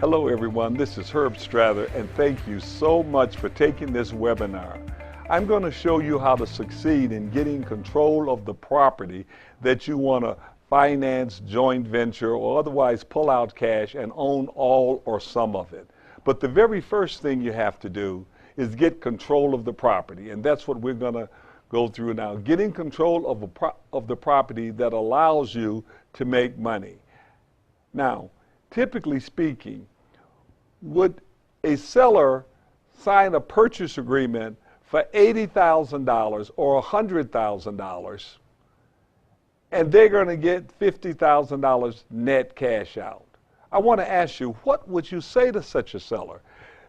Hello everyone, this is Hert Strather and thank you so much for taking this webinar. I'm going to show you how to succeed in getting control of the property that you want to finance, joint venture, or otherwise pull out cash and own all or some of it. But the very first thing you have to do is get control of the property, and that's what we're going to go through now. Getting control of the property that allows you to make money. Now, typically speaking, would a seller sign a purchase agreement for $80,000 or $100,000 and they're going to get $50,000 net cash out? I want to ask you, what would you say to such a seller?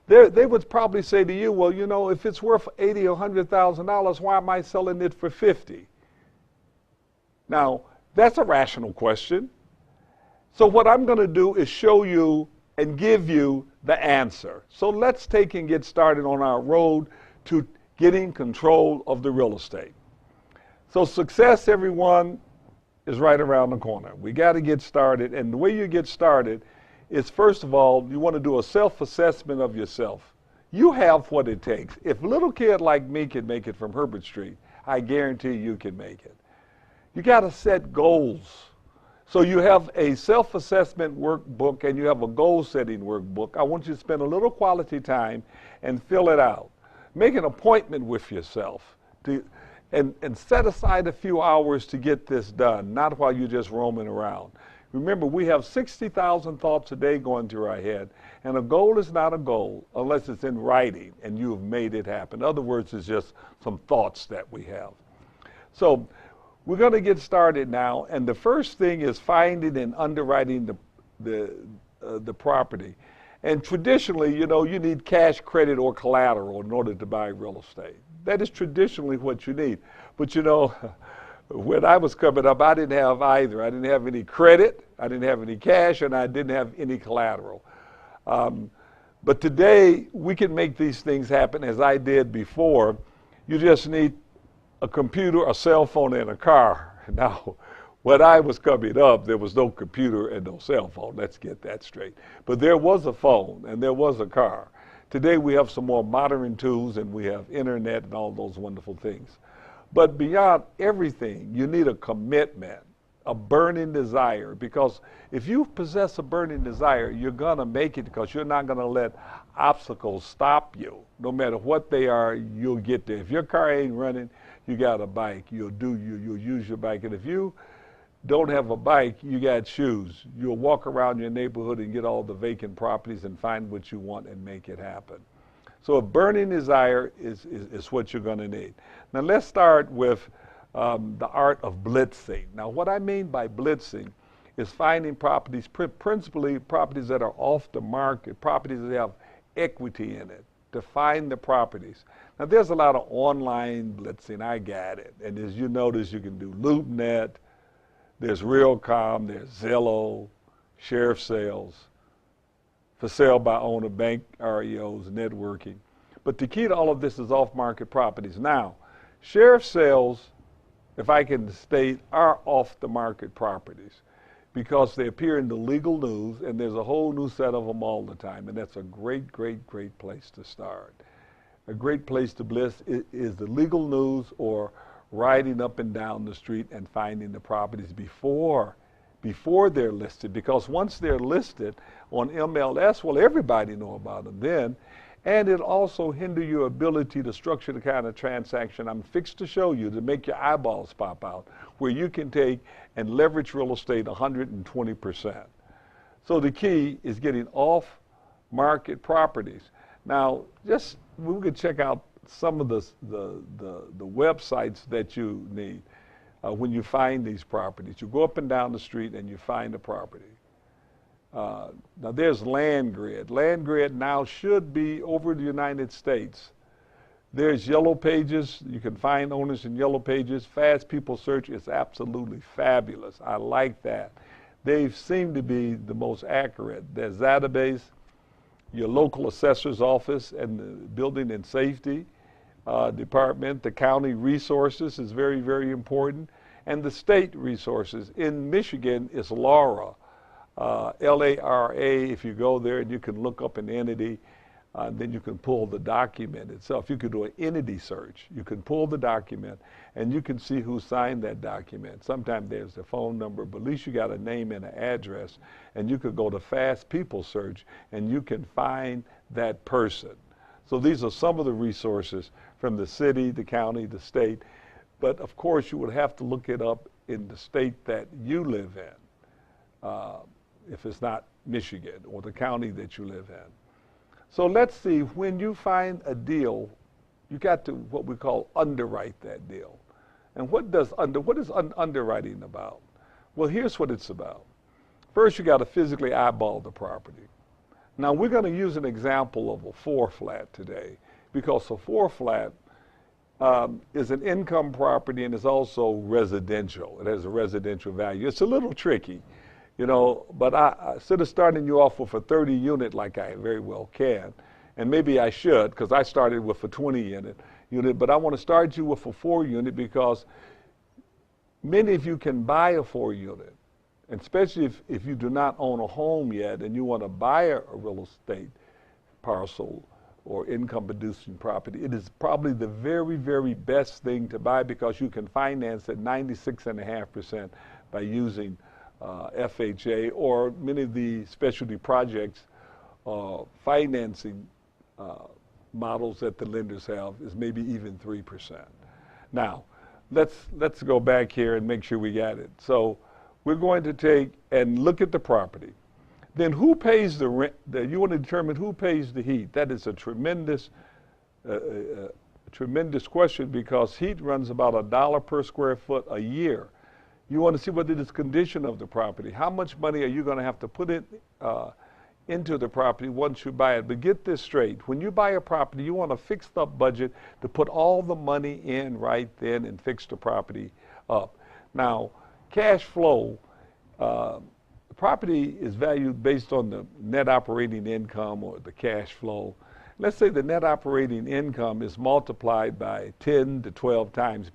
They would probably say to you, well, you know, if it's worth $80,000 or $100,000, why am I selling it for $50,000? Now, that's a rational question. So what I'm going to do is show you and give you the answer. So let's take and get started on our road to getting control of the real estate. So success, everyone, is right around the corner. We got to get started, and the way you get started is, first of all, you want to do a self-assessment of yourself. You have what it takes. If a little kid like me can make it from Herbert Street, I guarantee you can make it. You got to set goals. So you have a self-assessment workbook and you have a goal-setting workbook. I want you to spend a little quality time and fill it out. Make an appointment with yourself and set aside a few hours to get this done, not while you're just roaming around. Remember, we have 60,000 thoughts a day going through our head, and a goal is not a goal unless it's in writing and you have made it happen. In other words, it's just some thoughts that we have. So we're going to get started now, and the first thing is finding and underwriting the property. And traditionally, you know, you need cash, credit, or collateral in order to buy real estate. That is traditionally what you need. But you know, when I was coming up, I didn't have either. I didn't have any credit, I didn't have any cash, and I didn't have any collateral. But today, we can make these things happen as I did before. You just need a computer, a cell phone, and a car. Now, when I was coming up, there was no computer and no cell phone. Let's get that straight. But there was a phone and there was a car. Today we have some more modern tools and we have internet and all those wonderful things. But beyond everything, you need a commitment, a burning desire, because if you possess a burning desire, you're gonna make it, because you're not gonna let obstacles stop you. No matter what they are, you'll get there. If your car ain't running, you got a bike, you'll use your bike. And if you don't have a bike, you got shoes. You'll walk around your neighborhood and get all the vacant properties and find what you want and make it happen. So a burning desire is what you're gonna need. Now let's start with the art of blitzing. Now what I mean by blitzing is finding properties, principally properties that are off the market, properties that have equity in it, to find the properties. Now there's a lot of online blitzing, I got it. And as you notice, you can do LoopNet, there's Realcom, there's Zillow, sheriff sales, for sale by owner, bank REOs, networking. But the key to all of this is off-market properties. Now, sheriff sales, if I can state, are off-the-market properties because they appear in the legal news, and there's a whole new set of them all the time, and that's a great, great, great place to start. A great place to blitz is the legal news, or riding up and down the street and finding the properties before they're listed, because once they're listed on MLS, well, everybody know about them then, and it also hinder your ability to structure the kind of transaction I'm fixed to show you to make your eyeballs pop out, where you can take and leverage real estate 120%. So the key is getting off-market properties. Now, just we could check out some of the websites that you need when you find these properties. You go up and down the street and you find a property. Now there's LandGrid. LandGrid now should be over the United States. There's Yellow Pages. You can find owners in Yellow Pages. Fast People Search is absolutely fabulous. I like that. They seem to be the most accurate. There's database, your local assessor's office and the building and safety department. The county resources is very, very important. And the state resources. In Michigan is Laura. LARA, if you go there and you can look up an entity, then you can pull the document itself. You could do an entity search. You can pull the document and you can see who signed that document. Sometimes there's a phone number, but at least you got a name and an address, and you could go to Fast People Search and you can find that person. So these are some of the resources from the city, the county, the state, but of course you would have to look it up in the state that you live in, if it's not Michigan, or the county that you live in. So let's see, when you find a deal, you got to what we call underwrite that deal. And what is underwriting about? Well, here's what it's about. First, you got to physically eyeball the property. Now, we're going to use an example of a 4-flat today, because a 4-flat is an income property and is also residential. It has a residential value. It's a little tricky, you know, but instead of starting you off with a 30 unit like I very well can, and maybe I should, because I started with a 20 unit, but I want to start you with a 4 unit because many of you can buy a 4 unit, and especially if you do not own a home yet and you want to buy a real estate parcel or income producing property. It is probably the very, very best thing to buy because you can finance at 96.5% by using FHA, or many of the specialty projects financing models that the lenders have is maybe even 3%. Now, let's go back here and make sure we got it. So we're going to take and look at the property. Then who pays the rent? You want to determine who pays the heat. That is a tremendous question, because heat runs about $1 per square foot a year. You want to see what is the condition of the property. How much money are you going to have to put into the property once you buy it? But get this straight. When you buy a property, you want a fixed up budget to put all the money in right then and fix the property up. Now, cash flow, the property is valued based on the net operating income or the cash flow. Let's say the net operating income is multiplied by 10 to 12 times.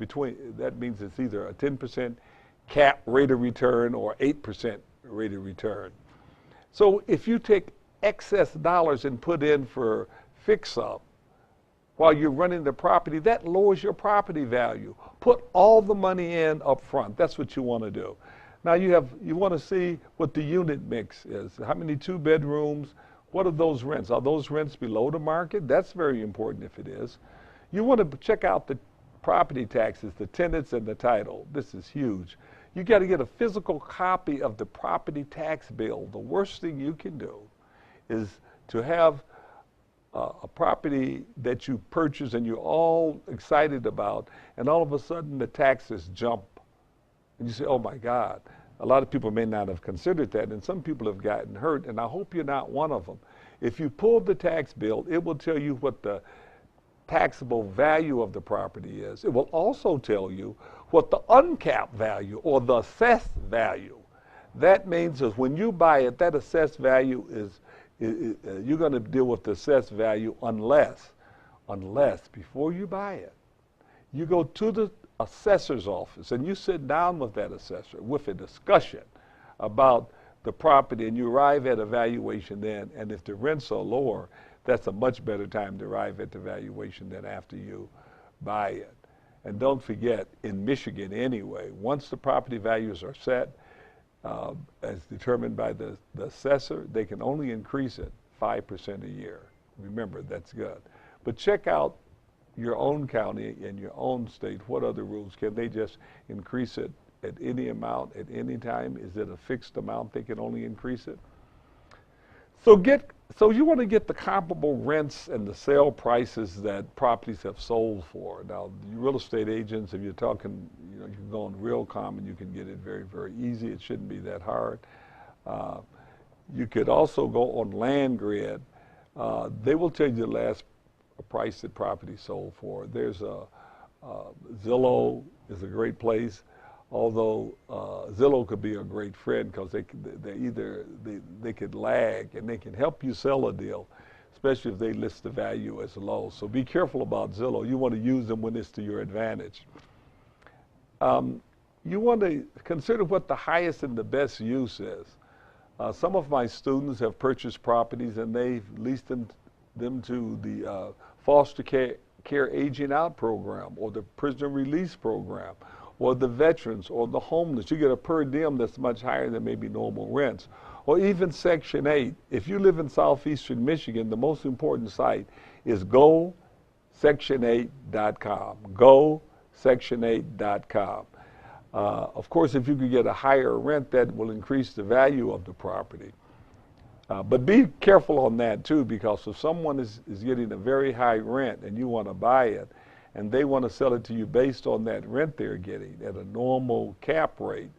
That means it's either a 10% cap rate of return or 8% rate of return. So if you take excess dollars and put in for fix-up while you're running the property, that lowers your property value. Put all the money in up front. That's what you want to do. Now you want to see what the unit mix is. How many 2 bedrooms? What are those rents? Are those rents below the market? That's very important if it is. You want to check out the property taxes, the tenants and the title. This is huge. You got to get a physical copy of the property tax bill. The worst thing you can do is to have a property that you purchase and you're all excited about, and all of a sudden the taxes jump. And you say, oh my God. A lot of people may not have considered that, and some people have gotten hurt, and I hope you're not one of them. If you pull the tax bill, it will tell you what the taxable value of the property is. It will also tell you what the uncapped value or the assessed value. That means that when you buy it, that assessed value is you're going to deal with the assessed value unless before you buy it, you go to the assessor's office and you sit down with that assessor with a discussion about the property, and you arrive at a valuation then, and if the rents are lower, that's a much better time to arrive at the valuation than after you buy it. And don't forget, in Michigan anyway, once the property values are set, as determined by the assessor, they can only increase it 5% a year. Remember, that's good. But check out your own county and your own state. What other rules? Can they just increase it at any amount at any time? Is it a fixed amount they can only increase it? So you want to get the comparable rents and the sale prices that properties have sold for. Now, the real estate agents, if you're talking, you can go on Realcom and you can get it very, very easy. It shouldn't be that hard. You could also go on LandGrid. They will tell you the last price that property sold for. There's Zillow is a great place. Although Zillow could be a great friend because they could lag and they can help you sell a deal, especially if they list the value as low. So be careful about Zillow. You want to use them when it's to your advantage. You want to consider what the highest and the best use is. Some of my students have purchased properties and they've leased them to the foster care aging out program or the prisoner release program or the veterans or the homeless. You get a per diem that's much higher than maybe normal rents. Or even Section 8. If you live in southeastern Michigan, the most important site is gosection8.com. Gosection8.com. Of course, if you could get a higher rent, that will increase the value of the property. But be careful on that too, because if someone is getting a very high rent and you want to buy it, and they want to sell it to you based on that rent they're getting at a normal cap rate,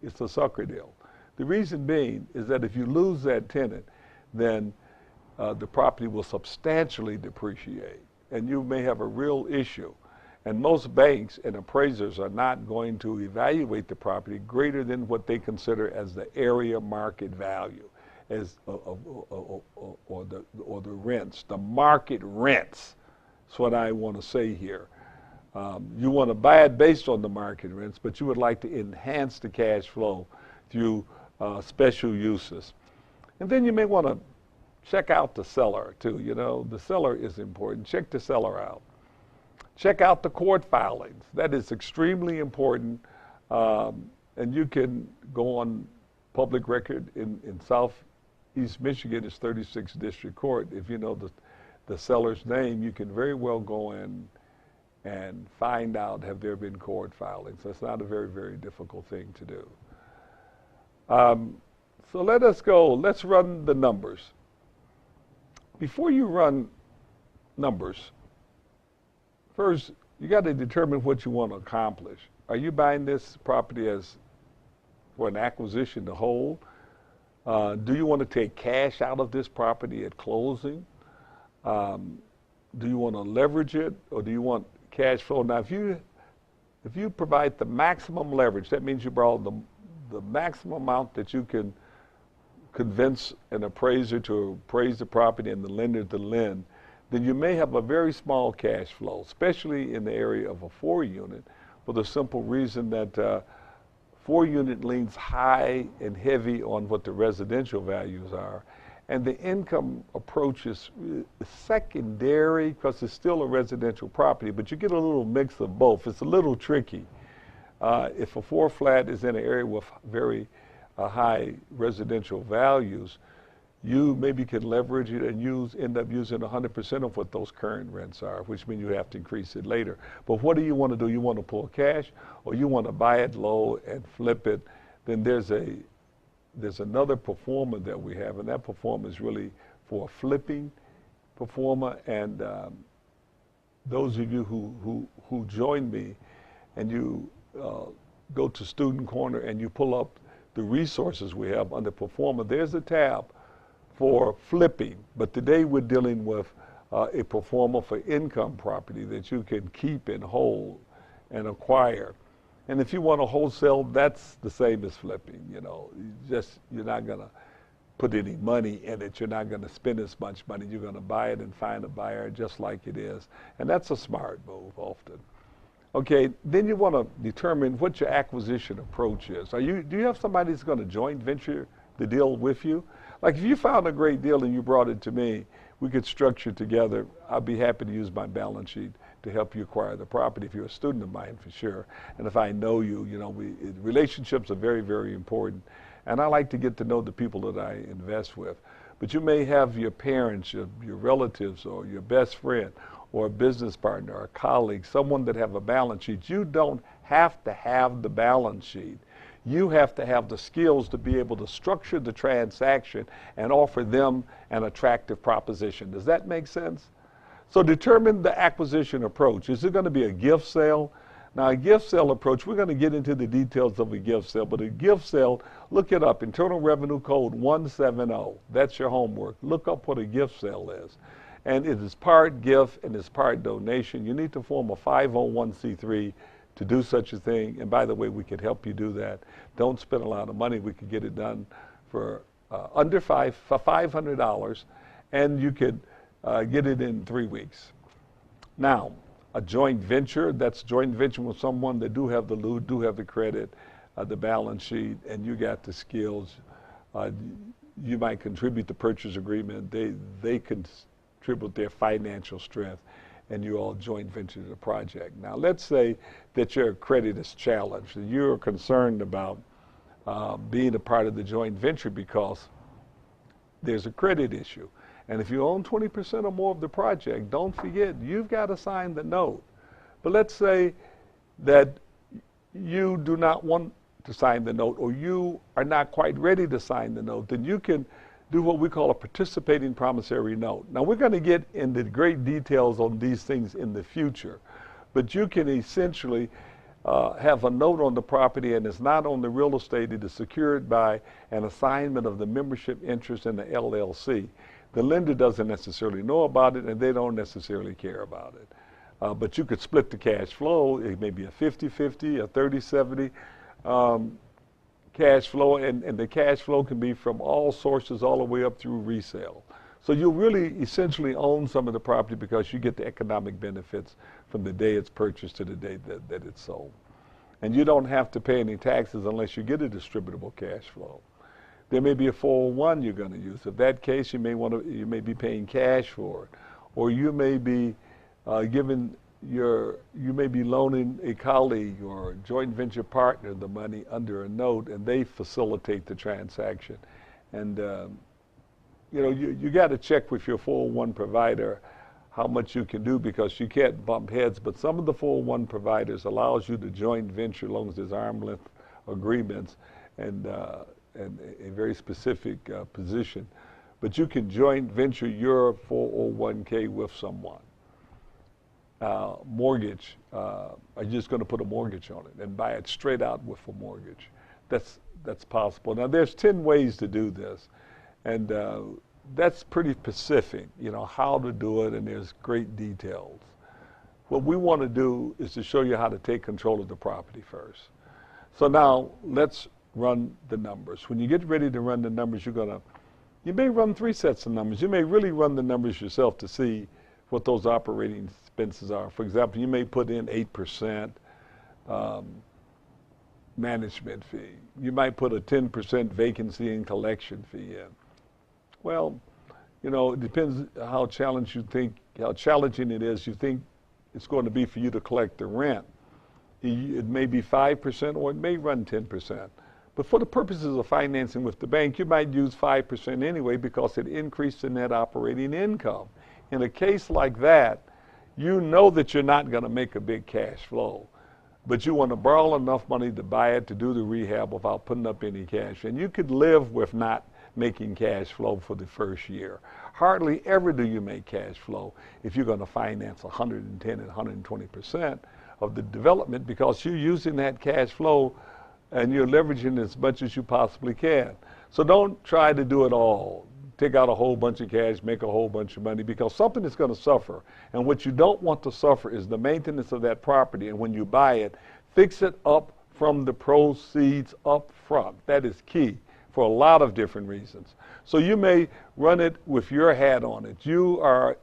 it's a sucker deal. The reason being is that if you lose that tenant, then the property will substantially depreciate, and you may have a real issue. And most banks and appraisers are not going to evaluate the property greater than what they consider as the area market value, as or the rents, the market rents. That's what I want to say here. You want to buy it based on the market rents, but you would like to enhance the cash flow through special uses. And then you may want to check out the seller too. You know, the seller is important. Check the seller out. Check out the court filings. That is extremely important. And you can go on public record in Southeast Michigan, it's 36th District Court. If you know the seller's name, you can very well go in and find out, have there been court filings. That's not a very, very difficult thing to do. So let us go. Let's run the numbers. Before you run numbers, first, you got to determine what you want to accomplish. Are you buying this property as for an acquisition to hold? Do you want to take cash out of this property at closing? Do you want to leverage it, or do you want cash flow? Now, if you provide the maximum leverage, that means you borrow the maximum amount that you can convince an appraiser to appraise the property and the lender to lend, then you may have a very small cash flow, especially in the area of a 4-unit, for the simple reason that 4-unit leans high and heavy on what the residential values are, and the income approach is secondary because it's still a residential property, but you get a little mix of both. It's a little tricky. If a 4-flat is in an area with very high residential values, you maybe can leverage it and end up using 100% of what those current rents are, which means you have to increase it later. But what do you want to do? You want to pull cash, or you want to buy it low and flip it? Then there's another performer that we have, and that performer is really for a flipping performer. And those of you who join me, and you go to Student Corner and you pull up the resources we have under performer, there's a tab for flipping, but today we're dealing with a performer for income property that you can keep and hold and acquire. And if you want to wholesale, that's the same as flipping. You know, you're not going to put any money in it. You're not going to spend as much money. You're going to buy it and find a buyer just like it is. And that's a smart move often. Okay, then you want to determine what your acquisition approach is. Do you have somebody that's going to joint venture the deal with you? Like if you found a great deal and you brought it to me, we could structure together. I'd be happy to use my balance sheet to help you acquire the property if you're a student of mine, for sure. And if I know you, relationships are very, very important. And I like to get to know the people that I invest with. But you may have your parents, your relatives, or your best friend, or a business partner, or a colleague, someone that have a balance sheet. You don't have to have the balance sheet. You have to have the skills to be able to structure the transaction and offer them an attractive proposition. Does that make sense? So determine the acquisition approach. Is it going to be a gift sale? Now, a gift sale approach, we're going to get into the details of a gift sale, but a gift sale, look it up, Internal Revenue Code 170. That's your homework. Look up what a gift sale is. And it is part gift and it's part donation. You need to form a 501c3 to do such a thing. And by the way, we can help you do that. Don't spend a lot of money. We could get it done for under $500, and you could get it in 3 weeks. Now, a joint venture, that's joint venture with someone that do have the loot, do have the credit, the balance sheet, and you got the skills. Uh, you might contribute the purchase agreement. They contribute their financial strength, and you all joint venture the project. Now, let's say that your credit is challenged, and you're concerned about being a part of the joint venture because there's a credit issue. And if you own 20% or more of the project, don't forget, you've got to sign the note. But let's say that you do not want to sign the note, or you are not quite ready to sign the note, then you can do what we call a participating promissory note. Now, we're going to get into great details on these things in the future, but you can essentially have a note on the property, and it's not on the real estate. It is secured by an assignment of the membership interest in the LLC. The lender doesn't necessarily know about it, and they don't necessarily care about it. But you could split the cash flow. It may be a 50-50, a 30-70 cash flow, and the cash flow can be from all sources all the way up through resale. So you really essentially own some of the property because you get the economic benefits from the day it's purchased to the day that it's sold. And you don't have to pay any taxes unless you get a distributable cash flow. There may be a 401 you're going to use. In that case, you may be paying cash for it, or you may be you may be loaning a colleague or a joint venture partner the money under a note, and they facilitate the transaction. And you got to check with your 401 provider how much you can do, because you can't bump heads. But some of the 401 providers allows you to joint venture as long as there's arm's length agreements and a very specific position. But you can joint venture your 401k with someone. Mortgage, are you just going to put a mortgage on it and buy it straight out with a mortgage? That's possible. Now, there's 10 ways to do this, and that's pretty specific, how to do it, and there's great details. What we want to do is to show you how to take control of the property first. So now, let's run the numbers. When you get ready to run the numbers, you may run 3 sets of numbers. You may really run the numbers yourself to see what those operating expenses are. For example, you may put in 8% management fee. You might put a 10% vacancy and collection fee in. Well, it depends how challenging it is. You think it's going to be for you to collect the rent. It may be 5%, or it may run 10%. But for the purposes of financing with the bank, you might use 5% anyway, because it increased the net operating income. In a case like that, you know that you're not going to make a big cash flow, but you want to borrow enough money to buy it, to do the rehab without putting up any cash. And you could live with not making cash flow for the first year. Hardly ever do you make cash flow if you're going to finance 110 and 120% of the development, because you're using that cash flow and you're leveraging as much as you possibly can. So don't try to do it all. Take out a whole bunch of cash, make a whole bunch of money, because something is going to suffer. And what you don't want to suffer is the maintenance of that property. And when you buy it, fix it up from the proceeds up front. That is key for a lot of different reasons. So you may run it with your hat on it.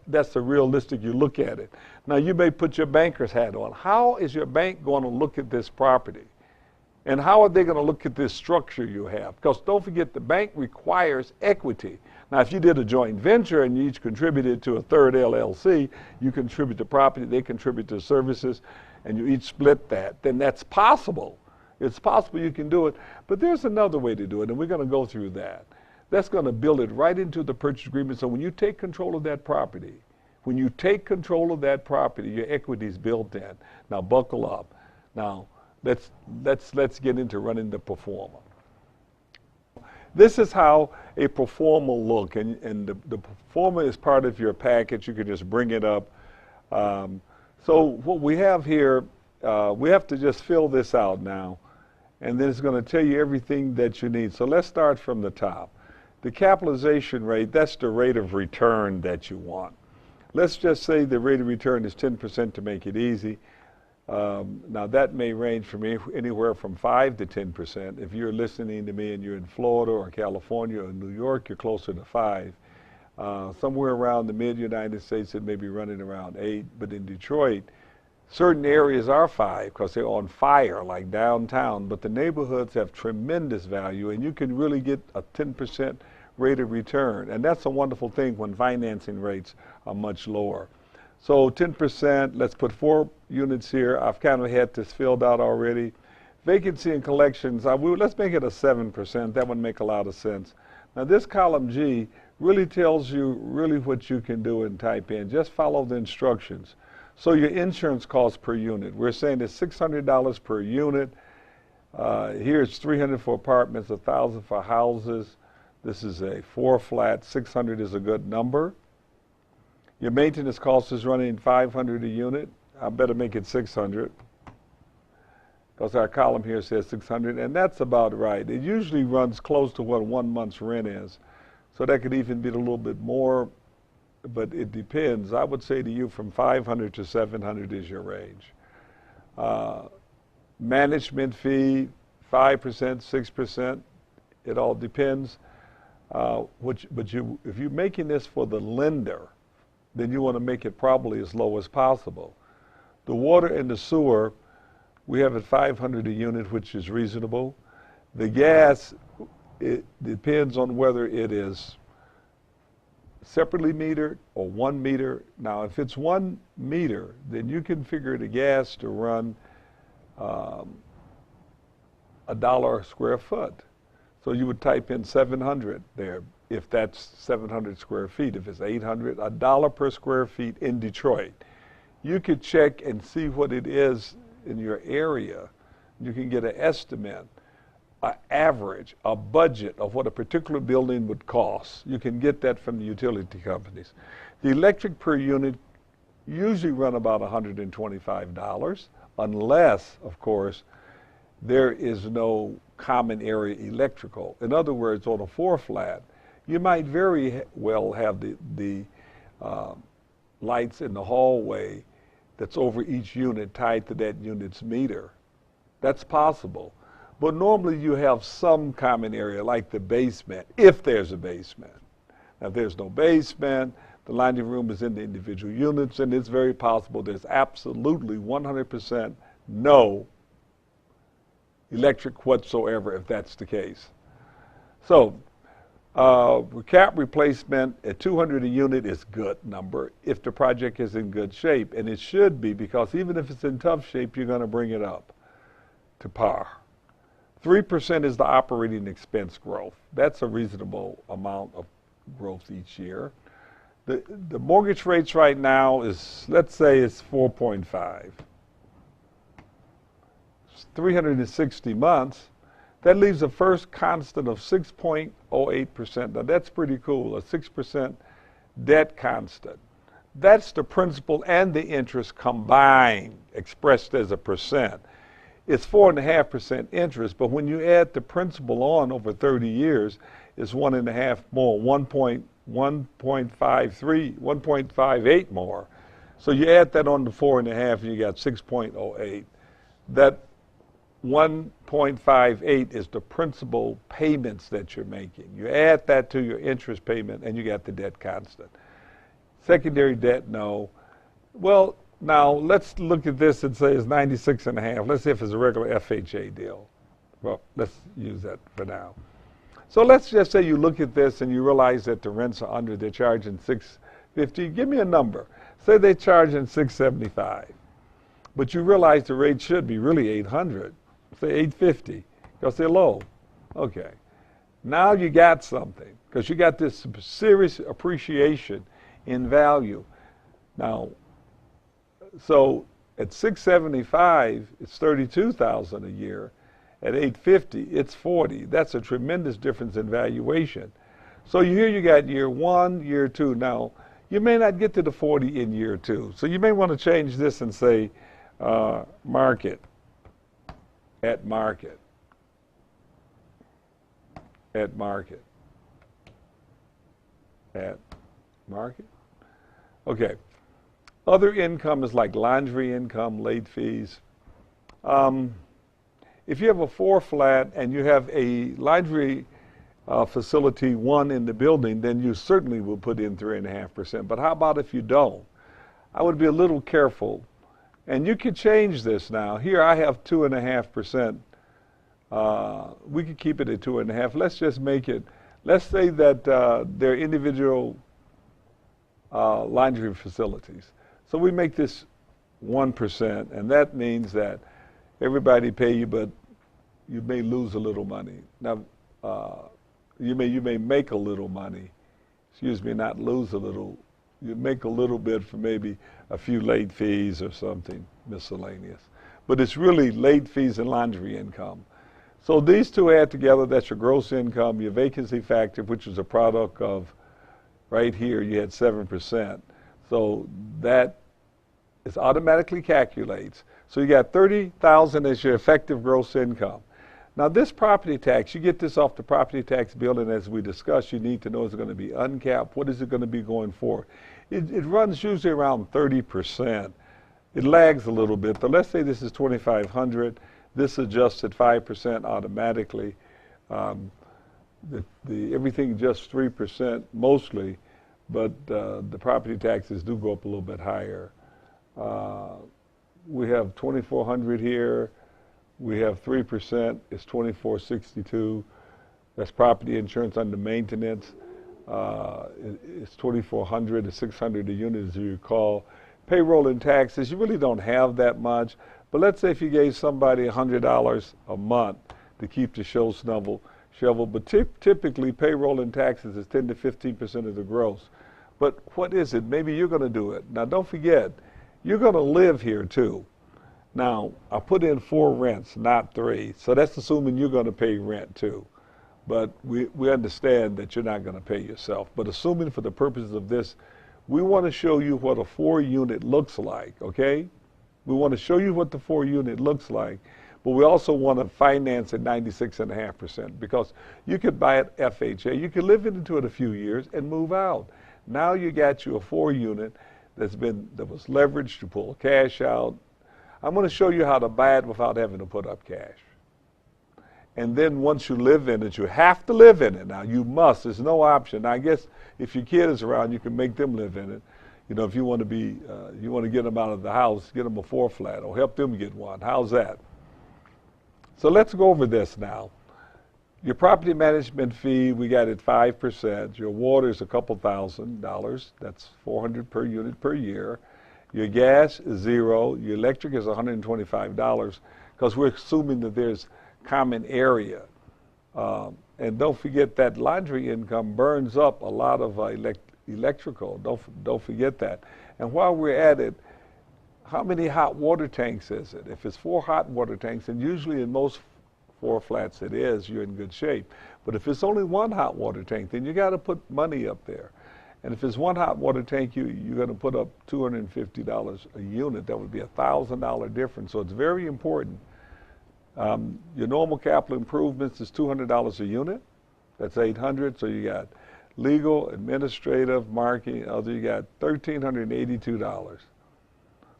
That's the realistic, you look at it. Now you may put your banker's hat on. How is your bank going to look at this property? And how are they going to look at this structure you have? Because don't forget, the bank requires equity. Now, if you did a joint venture and you each contributed to a third LLC, you contribute the property, they contribute the services, and you each split that, then that's possible. It's possible you can do it, but there's another way to do it, and we're going to go through that. That's going to build it right into the purchase agreement. So when you take control of that property, your equity is built in. Now, buckle up. Now, let's get into running the performer. This is how a performer will look, and the performer is part of your package. You can just bring it up. So what we have here, we have to just fill this out now, and then it's going to tell you everything that you need. So let's start from the top. The capitalization rate, that's the rate of return that you want. Let's just say the rate of return is 10% to make it easy. Now that may range from anywhere from 5 to 10%. If you're listening to me and you're in Florida or California or New York, you're closer to 5. Somewhere around the mid-United States, it may be running around 8. But in Detroit, Certain areas are 5 because they're on fire, like downtown, but the neighborhoods have tremendous value, and you can really get a 10% rate of return. And that's a wonderful thing when financing rates are much lower. So 10%, let's put 4 units here. I've kind of had this filled out already. Vacancy and collections, let's make it a 7%. That would make a lot of sense. Now this column G really tells you really what you can do and type in. Just follow the instructions. So your insurance cost per unit, we're saying it's $600 per unit. Here it's $300 for apartments, $1,000 for houses. This is a 4 flat, 600 is a good number. Your maintenance cost is running $500 a unit. I better make it 600 because our column here says 600, and that's about right. It usually runs close to what 1 month's rent is. So that could even be a little bit more, but it depends. I would say to you from 500 to 700 is your range. Management fee, 5%, 6%, it all depends. But if you're making this for the lender, then you want to make it probably as low as possible. The water and the sewer, we have at 500 a unit, which is reasonable. The gas, it depends on whether it is separately metered or 1 meter. Now, if it's 1 meter, then you can figure the gas to run $1 a square foot. So you would type in 700 there, if that's 700 square feet. If it's 800, $1 per square feet in Detroit. You could check and see what it is in your area. You can get an estimate, an average, a budget of what a particular building would cost. You can get that from the utility companies. The electric per unit usually run about $125, unless, of course, there is no common area electrical. In other words, on a 4 flat, you might very well have the lights in the hallway that's over each unit tied to that unit's meter. That's possible. But normally you have some common area like the basement, if there's a basement. Now if there's no basement, the laundry room is in the individual units, and it's very possible there's absolutely 100% no electric whatsoever if that's the case. So cap replacement at 200 a unit is good number if the project is in good shape, and it should be, because even if it's in tough shape, you're going to bring it up to par. 3% is the operating expense growth. That's a reasonable amount of growth each year. The mortgage rates right now is, let's say it's 4.5. 360 months. That leaves a first constant of 6.08%. Now that's pretty cool, a 6% debt constant. That's the principal and the interest combined, expressed as a percent. It's 4.5% interest, but when you add the principal on over 30 years, it's 1.5 more, 1.58 more. So you add that on to 4.5, and you got 6.08. That 1.58 is the principal payments that you're making. You add that to your interest payment, and you got the debt constant. Secondary debt, no. Well, now let's look at this and say it's 96.5. Let's see if it's a regular FHA deal. Well, let's use that for now. So let's just say you look at this and you realize that the rents are under, they're charging $650. Give me a number. Say they're charging $675. But you realize the rate should be really $800. Say $850, because they're low. Okay. Now you got something, because you got this serious appreciation in value. Now, so at $675, it's $32,000 a year. At $850, it's $40. That's a tremendous difference in valuation. So here you got year 1, year 2. Now, you may not get to the 40 in year 2. So you may want to change this and say market, at market, at market, at market. Okay. Other income is like laundry income, late fees. If you have a 4 flat and you have a laundry facility 1 in the building, then you certainly will put in 3.5%. But how about if you don't? I would be a little careful And you can change this now. Here I have 2.5%. We could keep it at 2.5. Let's just make it, let's say that they're individual laundry facilities. So we make this 1%, and that means that everybody pay you, but you may lose a little money. Now, you may make a little money. Excuse me, not lose a little. You make a little bit for maybe a few late fees or something miscellaneous. But it's really late fees and laundry income. So these two add together, that's your gross income, your vacancy factor, which is a product of, right here, you had 7%. So that is automatically calculates. So you got $30,000 as your effective gross income. Now this property tax, you get this off the property tax bill, and as we discussed, you need to know is it going to be uncapped? What is it going to be going forward? It runs usually around 30%. It lags a little bit, but let's say this is $2,500. This adjusts at 5% automatically. Everything just 3% mostly, but the property taxes do go up a little bit higher. We have $2,400 here. We have 3%. It's $2,462. That's property insurance under maintenance. It's $2,400 to $600 a unit, as you recall. Payroll and taxes, you really don't have that much. But let's say if you gave somebody $100 a month to keep the shovel, but typically payroll and taxes is 10 to 15% of the gross. But what is it? Maybe you're going to do it. Now don't forget, you're going to live here too. Now, I put in 4 rents, not 3. So that's assuming you're going to pay rent too. But we understand that you're not going to pay yourself. But assuming for the purposes of this, we want to show you what a 4-unit looks like, okay? We want to show you what the 4-unit looks like, but we also want to finance at 96.5% because you could buy it FHA. You could live into it a few years and move out. Now you got you a 4-unit that was leveraged to pull cash out. I'm going to show you how to buy it without having to put up cash. And then once you live in it, you have to live in it. Now you must, there's no option. Now, I guess if your kid is around, you can make them live in it. You know, if you want to get them out of the house, get them a 4-flat or help them get one. How's that? So let's go over this now. Your property management fee, we got at 5%. Your water is a couple $1,000. That's $400 per unit per year. Your gas is 0. Your electric is $125 because we're assuming that there's common area. And don't forget that laundry income burns up a lot of electrical. Don't forget that. And while we're at it, how many hot water tanks is it? If it's 4 hot water tanks, and usually in most 4 flats it is, you're in good shape. But if it's only 1 hot water tank, then you got to put money up there. And if it's 1 hot water tank, you're going to put up $250 a unit. That would be a $1,000 difference. So it's very important. Your normal capital improvements is $200 a unit. That's $800. So you got legal, administrative, marketing, other. You got $1,382.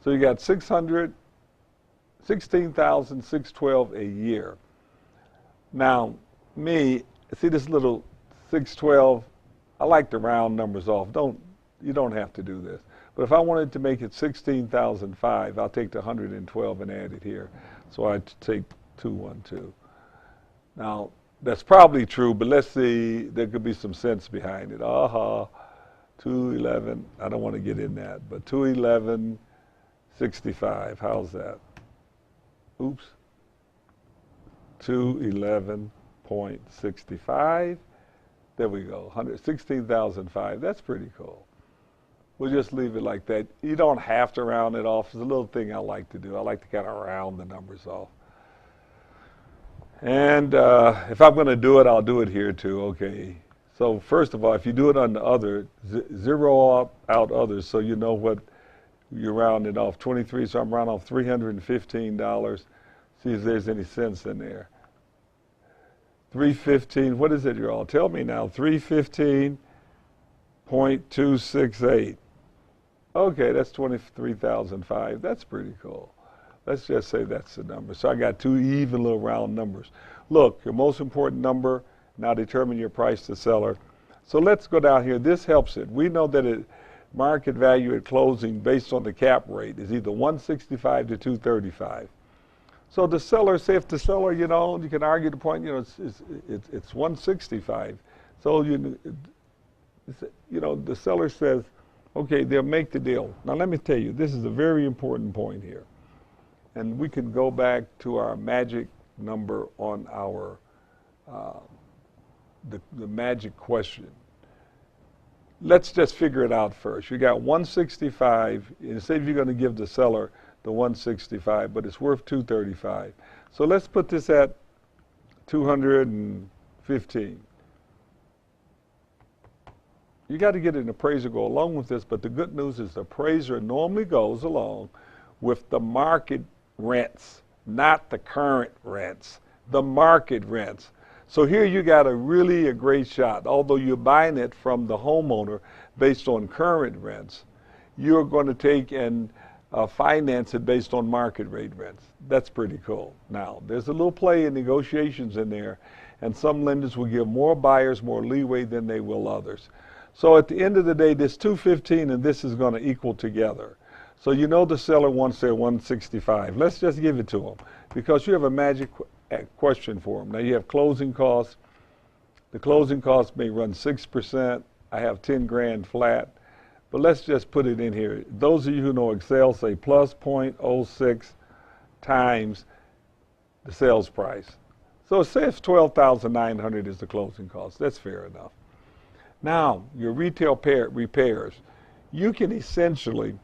So you got $16,612 a year. Now, me, see this little 612. I like to round numbers off. You don't have to do this. But if I wanted to make it 16,005, I'll take the 112 and add it here. So I take 212. Now, that's probably true, but let's see, there could be some sense behind it. 211, I don't want to get in that, but 211.65, how's that? Oops. 211.65. There we go, 16,005. That's pretty cool. We'll just leave it like that. You don't have to round it off. It's a little thing I like to do. I like to kind of round the numbers off. And if I'm going to do it, I'll do it here too. Okay. So first of all, if you do it on the other, zero out others so you know what you're rounding off. 23, so I'm rounding off $315. See if there's any sense in there. 315, what is it, you all? Tell me now, 315.268. Okay, that's 23,005. That's pretty cool. Let's just say that's the number. So I got 2 even little round numbers. Look, your most important number, now determine your price to seller. So let's go down here. This helps it. We know that market value at closing based on the cap rate is either 165 to 235. So the seller, say if the seller, you can argue the point, it's 165. So the seller says, okay, they'll make the deal. Now let me tell you, this is a very important point here. And we can go back to our magic number on our, the magic question. Let's just figure it out first. You got 165, and say if you're going to give the seller the 165, but it's worth 235. So let's put this at 215. You got to get an appraiser to go along with this, but the good news is the appraiser normally goes along with the market rents, not the current rents, the market rents. So here you got a great shot. Although you're buying it from the homeowner based on current rents, you're going to take and finance it based on market rate rents. That's pretty cool. Now, there's a little play in negotiations in there, and some lenders will give more buyers more leeway than they will others. So at the end of the day, this 215 and this is going to equal together. So the seller wants their 165. Let's just give it to them because you have a magic question for them. Now you have closing costs. The closing costs may run 6%. I have 10 grand flat. But let's just put it in here. Those of you who know Excel say plus 0.06 times the sales price. So say if 12,900 is the closing cost. That's fair enough. Now, your retail repairs, you can essentially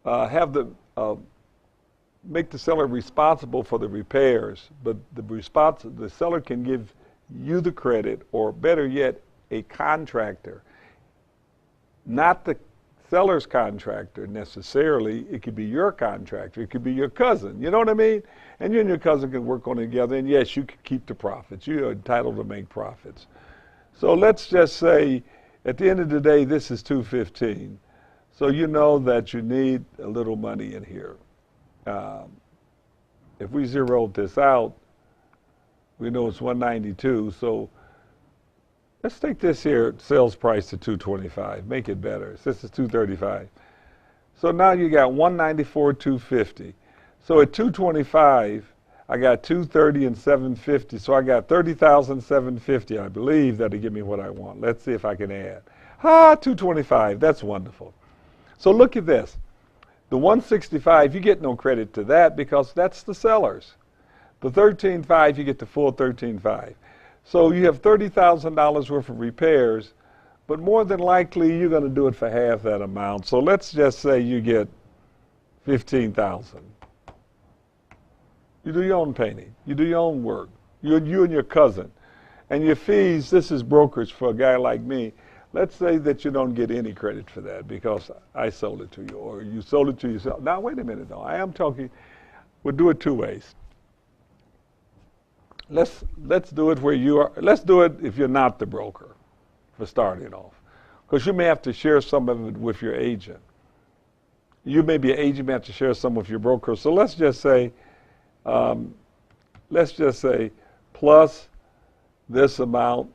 make the seller responsible for the repairs, but the seller can give you the credit, or better yet, a contractor. Not the seller's contractor necessarily. It could be your contractor. It could be your cousin. You know what I mean? And you and your cousin can work on it together, and yes, you can keep the profits. You're entitled to make profits. So let's just say, at the end of the day, this is 215. So you know that you need a little money in here. If we zeroed this out, we know it's 192. So let's take this here, sales price to 225. Make it better. This is 235. So now you got 194, 250. So at 225, I got 230 and 750. So I got 30,750. I believe that'll give me what I want. Let's see if I can add. 225. That's wonderful. So look at this. The 165, you get no credit to that because that's the seller's. The 13.5, you get the full 13.5. So you have $30,000 worth of repairs, but more than likely you're going to do it for half that amount. So let's just say you get 15,000. You do your own painting. You do your own work. You and your cousin. And your fees, this is brokerage for a guy like me. Let's say that you don't get any credit for that because I sold it to you or you sold it to yourself. Now, wait a minute, though. I am talking, we'll do it two ways. Let's do it where you are. Let's do it if you're not the broker for starting off. Because you may have to share some of it with your agent. You may be an agent, you may have to share some with your broker. So let's just say plus this amount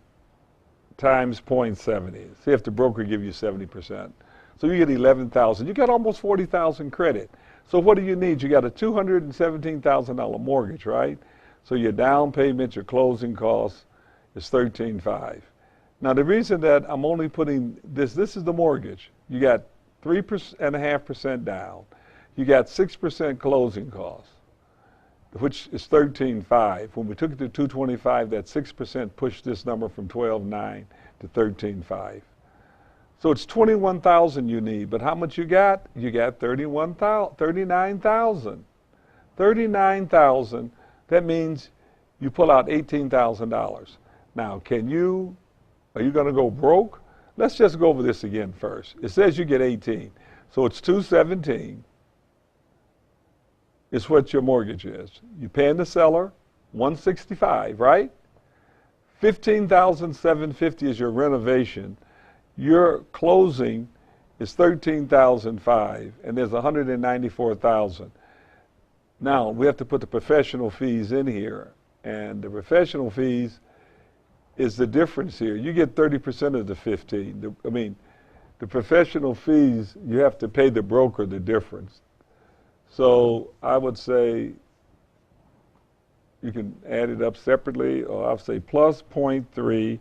times 0.70. See if the broker give you 70%. So you get 11,000. You got almost 40,000 credit. So what do you need? You got a $217,000 mortgage, right? So your down payment, your closing costs is 13.5. Now the reason that I'm only putting this is the mortgage. You got 3.5% down. You got 6% closing costs, which is 13.5. When we took it to 225, that 6% pushed this number from 12.9 to 13.5. So it's 21,000 you need, but how much you got? You got 39,000. 39,000. That means you pull out $18,000. Now, are you going to go broke? Let's just go over this again first. It says you get 18, so it's 217. Is what your mortgage is. You're paying the seller 165, right? 15,750 is your renovation. Your closing is 13,005, and there's 194,000. Now we have to put the professional fees in here, and the professional fees is the difference here. You get 30% of the 15. The professional fees, you have to pay the broker the difference. So I would say you can add it up separately, or I'll say plus 0.3,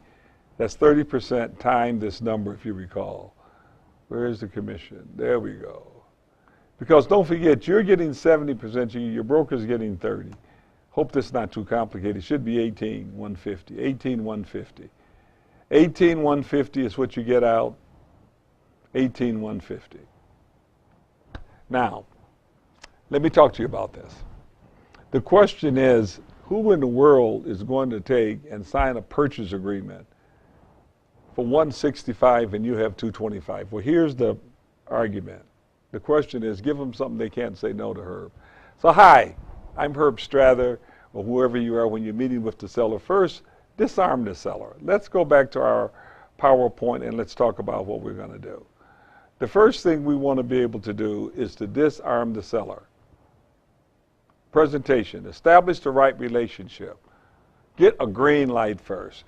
that's 30% time this number, if you recall. Where is the commission? There we go. Because don't forget, you're getting 70%, your broker's getting 30. Hope this is not too complicated. It should be 18,150. 18,150. 18,150 is what you get out. 18,150. Now, let me talk to you about this. The question is, who in the world is going to take and sign a purchase agreement for 165 and you have 225? Well, here's the argument. The question is, give them something they can't say no to, Herb. So, hi, I'm Hert Strather, or whoever you are when you're meeting with the seller. First, disarm the seller. Let's go back to our PowerPoint and let's talk about what we're going to do. The first thing we want to be able to do is to disarm the seller. Presentation, establish the right relationship. Get a green light first.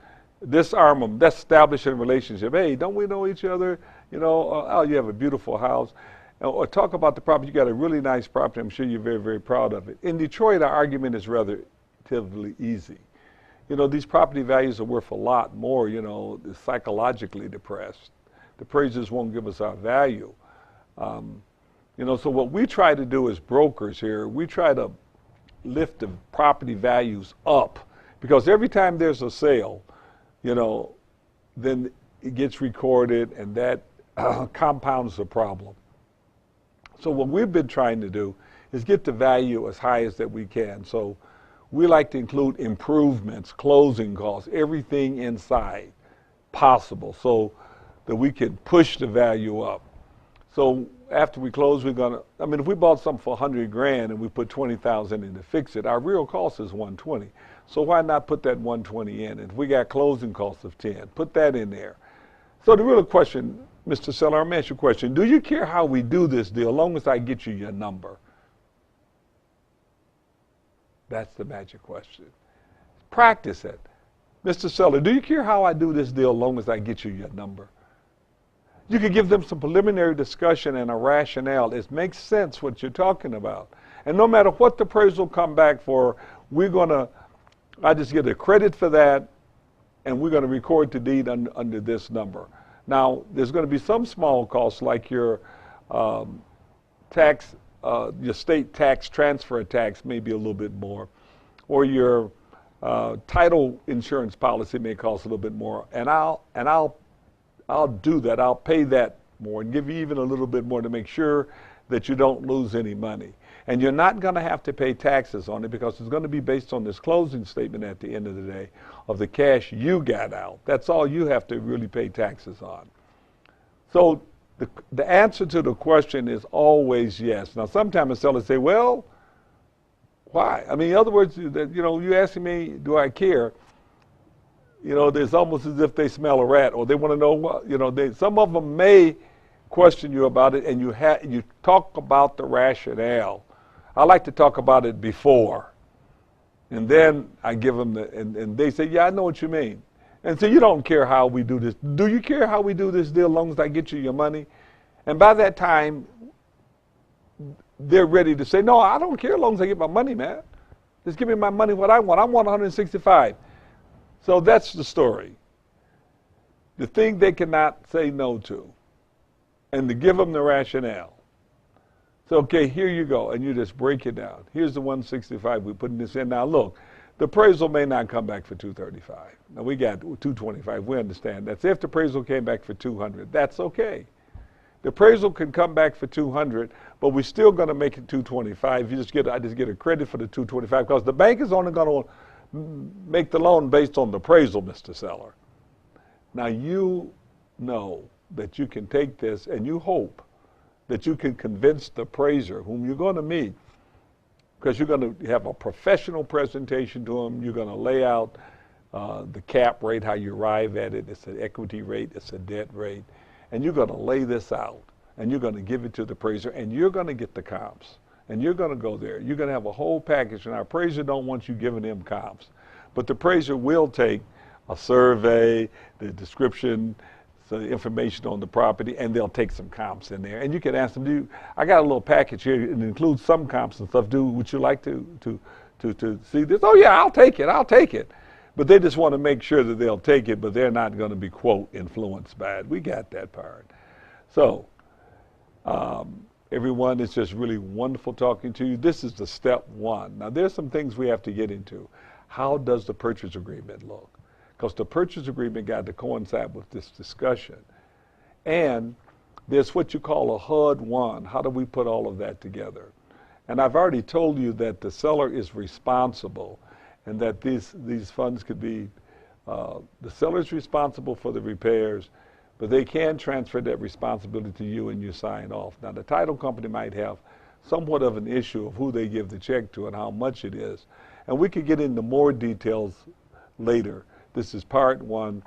Disarm them, that's establishing a relationship. Hey, don't we know each other? You know, oh, you have a beautiful house. Or talk about the property. You got a really nice property. I'm sure you're very, very proud of it. In Detroit, our argument is relatively easy. You know, these property values are worth a lot more, you know, psychologically depressed. The appraisers won't give us our value. You know, so what we try to do as brokers here, we try to lift the property values up, because every time there's a sale, you know, then it gets recorded and that compounds the problem. So what we've been trying to do is get the value as high as that we can. So we like to include improvements, closing costs, everything inside possible, so that we can push the value up. So after we close, we're gonna, I mean, if we bought something for 100 grand and we put 20,000 in to fix it, our real cost is 120. So why not put that 120 in? And if we got closing costs of 10, put that in there. So the real question, Mr. Seller, I'm asking you a question. Do you care how we do this deal, as long as I get you your number? That's the magic question. Practice it. Mr. Seller, do you care how I do this deal, as long as I get you your number? You could give them some preliminary discussion and a rationale. It makes sense what you're talking about. And no matter what the appraisal come back for, I just get a credit for that, and we're going to record the deed under this number. Now, there's going to be some small costs, like your tax, your state tax transfer tax may be a little bit more, or your title insurance policy may cost a little bit more, and I'll do that. I'll pay that more and give you even a little bit more to make sure that you don't lose any money. And you're not going to have to pay taxes on it, because it's going to be based on this closing statement at the end of the day of the cash you got out. That's all you have to really pay taxes on. So the answer to the question is always yes. Now, sometimes a seller say, well, why? I mean, in other words, you know, you asking me, do I care? You know, it's almost as if they smell a rat, or they want to know what, you know, some of them may question you about it, and you talk about the rationale. I like to talk about it before, and then I give them and they say, yeah, I know what you mean. And so you don't care how we do this. Do you care how we do this deal, as long as I get you your money? And by that time, they're ready to say, no, I don't care as long as I get my money, man. Just give me my money what I want. I want 165. So that's the story. The thing they cannot say no to, and to give them the rationale. So, okay, here you go, and you just break it down. Here's the 165, we're putting this in. Now look, the appraisal may not come back for 235. Now we got 225, we understand that. So if the appraisal came back for 200, that's okay. The appraisal can come back for 200, but we're still gonna make it 225. I just get a credit for the 225, because the bank is only gonna make the loan based on the appraisal, Mr. Seller. Now you know that you can take this, and you hope that you can convince the appraiser whom you're going to meet, because you're going to have a professional presentation to them. You're going to lay out the cap rate, how you arrive at it. It's an equity rate, it's a debt rate, and you're going to lay this out, and you're going to give it to the appraiser, and you're going to get the comps, and you're going to go there. You're going to have a whole package, and our appraiser don't want you giving them comps, but the appraiser will take a survey, the description, so information on the property, and they'll take some comps in there. And you can ask them, I got a little package here, it includes some comps and stuff. Would you like to see this? Oh yeah, I'll take it. But they just want to make sure that they'll take it, but they're not going to be, quote, influenced by it. We got that part. So, everyone, it's just really wonderful talking to you. This is the step one. Now, there's some things we have to get into. How does the purchase agreement look? Because the purchase agreement got to coincide with this discussion. And there's what you call a HUD-1. How do we put all of that together? And I've already told you that the seller is responsible, and that these funds could be, the seller is responsible for the repairs, but they can transfer that responsibility to you and you sign off. Now, the title company might have somewhat of an issue of who they give the check to and how much it is. And we could get into more details later. This is part one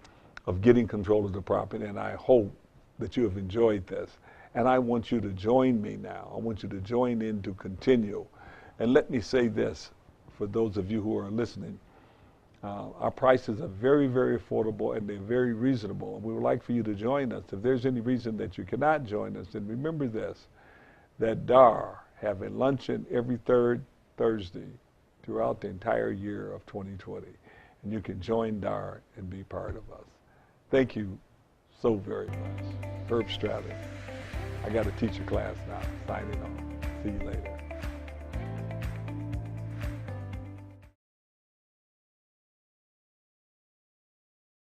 of getting control of the property, and I hope that you have enjoyed this. And I want you to join me now. I want you to join in to continue. And let me say this, for those of you who are listening, our prices are very, very affordable, and they're very reasonable. And we would like for you to join us. If there's any reason that you cannot join us, then remember this, that DAR have a luncheon every third Thursday throughout the entire year of 2020. And you can join DAR and be part of us. Thank you so very much. Hert Strather. I got to teach a class now. Signing on. See you later.